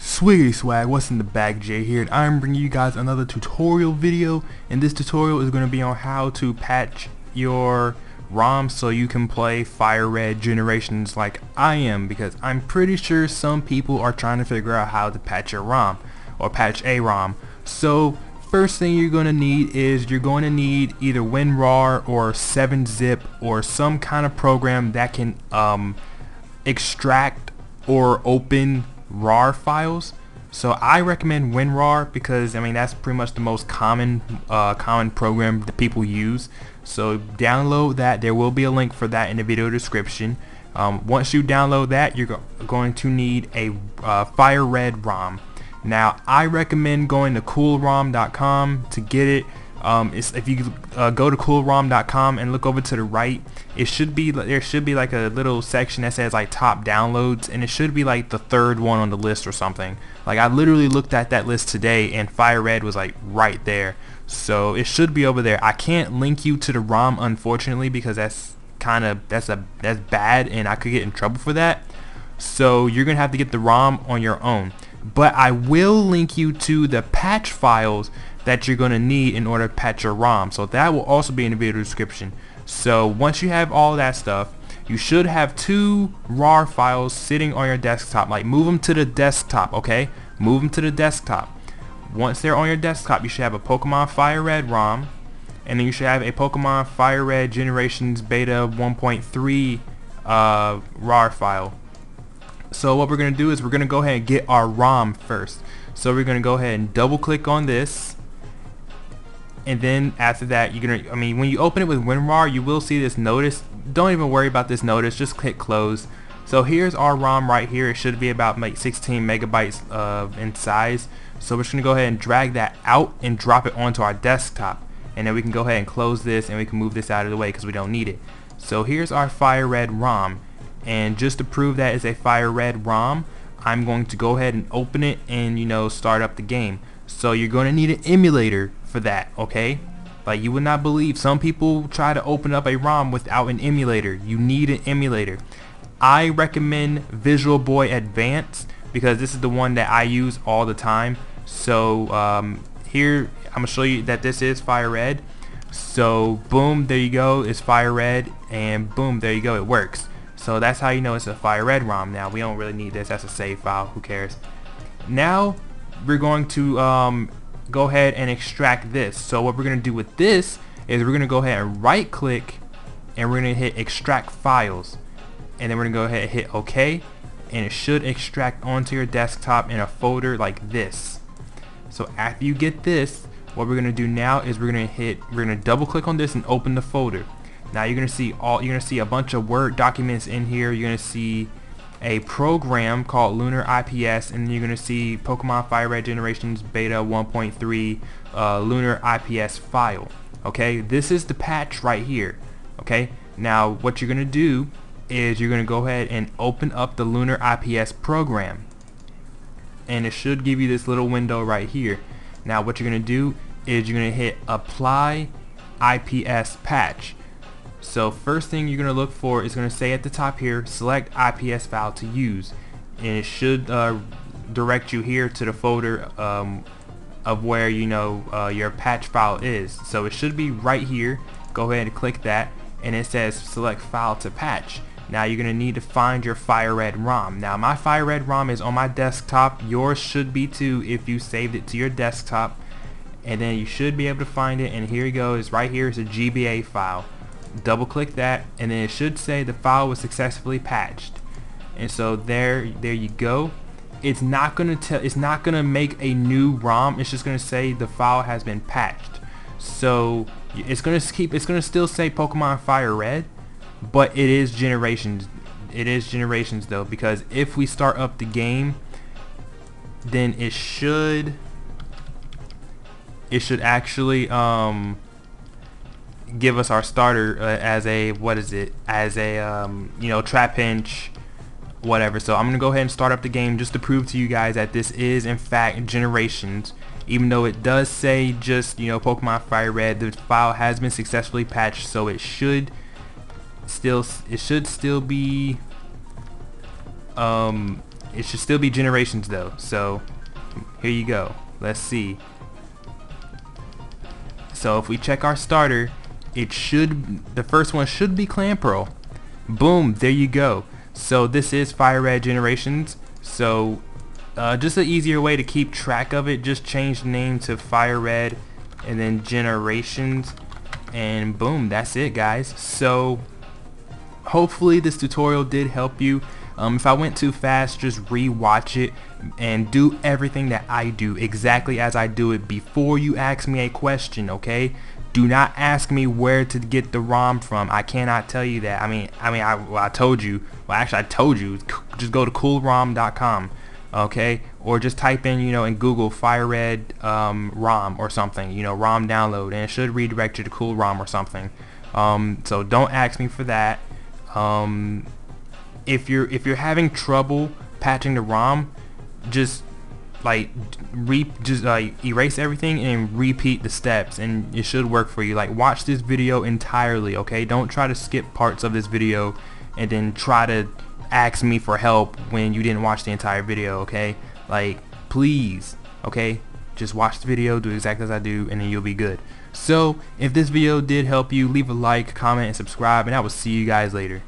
Swiggity swag, what's in the bag? Jay here, and I'm bringing you guys another tutorial video, and this tutorial is going to be on how to patch your ROM so you can play Fire Red generations like I am, because I'm pretty sure some people are trying to figure out how to patch your ROM or patch a ROM. So first thing you're going to need is you're going to need either WinRAR or 7-zip or some kind of program that can extract or open RAR files. So I recommend WinRAR because I mean that's pretty much the most common program that people use. So download that. There will be a link for that in the video description. Once you download that, you're going to need a Fire Red ROM. Now I recommend going to coolrom.com to get it. If you go to coolrom.com and look over to the right, there should be like a little section that says like top downloads, and it should be like the third one on the list or something. Like I literally looked at that list today and Fire Red was like right there, so it should be over there. I can't link you to the ROM unfortunately because that's bad and I could get in trouble for that. So you're gonna have to get the ROM on your own, but I will link you to the patch files that you're going to need in order to patch your ROM. So that will also be in the video description. So once you have all that stuff, you should have 2 RAR files sitting on your desktop. Like move them to the desktop, okay? Move them to the desktop. Once they're on your desktop, you should have a Pokemon Fire Red ROM, and then you should have a Pokemon Fire Red Generations Beta 1.3 RAR file. So what we're going to do is we're going to go ahead and get our ROM first. So we're going to go ahead and double click on this. And then after that, when you open it with WinRAR, you will see this notice. Don't even worry about this notice, just click close. So here's our ROM right here. It should be about like 16 megabytes in size. So we're just gonna go ahead and drag that out and drop it onto our desktop, and then we can go ahead and close this and we can move this out of the way because we don't need it. So here's our Fire Red ROM, and just to prove that it's a Fire Red ROM, I'm going to go ahead and open it and start up the game. So you're going to need an emulator for that, okay? Like you would not believe, some people try to open up a ROM without an emulator. You need an emulator. I recommend Visual Boy Advance because this is the one that I use all the time. So here I'm gonna show you that this is Fire Red. So boom, there you go, it's Fire Red, and boom, there you go, it works. So that's how you know it's a Fire Red ROM. Now we don't really need this, that's a save file, who cares. Now we're going to go ahead and extract this. So what we're going to do with this is we're going to go ahead and right click and we're going to hit extract files, and then we're going to go ahead and hit OK, and it should extract onto your desktop in a folder like this. So after you get this, what we're going to do now is we're going to double click on this and open the folder. Now you're going to see a bunch of Word documents in here. You're going to see a program called Lunar IPS, and then you're going to see Pokemon Fire Red Generations Beta 1.3 Lunar IPS file. Okay, this is the patch right here. Okay, now what you're going to do is you're going to go ahead and open up the Lunar IPS program, and it should give you this little window right here. Now what you're going to do is you're going to hit Apply Ips Patch. So first thing you're going to look for is going to say at the top here, select IPS file to use, and it should direct you here to the folder of where your patch file is. So it should be right here. Go ahead and click that, and it says select file to patch. Now you're going to need to find your Fire Red ROM. Now my Fire Red ROM is on my desktop. Yours should be too if you saved it to your desktop, and then you should be able to find it, and here you go, it's right here. It's a GBA file. Double click that, and then it should say the file was successfully patched. And so there you go. It's not gonna make a new ROM. It's just gonna say the file has been patched. So it's gonna still say Pokemon Fire Red, but it is generations. It is generations though, because if we start up the game, then it should actually give us our starter as a Trapinch, whatever. So I'm gonna go ahead and start up the game just to prove to you guys that this is in fact generations, even though it does say just Pokemon Fire Red. The file has been successfully patched, so it should still be it should still be generations though. So here you go. Let's see. So if we check our starter, the first one should be Clan Pearl. Boom, there you go. So this is Fire Red Generations. So just an easier way to keep track of it, just change the name to Fire Red and then Generations, and boom, that's it guys. So hopefully this tutorial did help you. If I went too fast, just re-watch it and do everything that I do exactly as I do it before you ask me a question, okay? Do not ask me where to get the ROM from. I cannot tell you that. I told you. Well, actually, I told you. Just go to coolrom.com, okay? Or just type in, in Google Firered ROM or something, ROM download, and it should redirect you to Cool ROM or something. So don't ask me for that. If you're having trouble patching the ROM, just erase everything and repeat the steps, and it should work for you. Watch this video entirely, okay? Don't try to skip parts of this video and then try to ask me for help when you didn't watch the entire video, okay? Please, okay? Just watch the video, do exactly as I do, and then you'll be good. So if this video did help you, leave a like, comment, and subscribe, and I will see you guys later.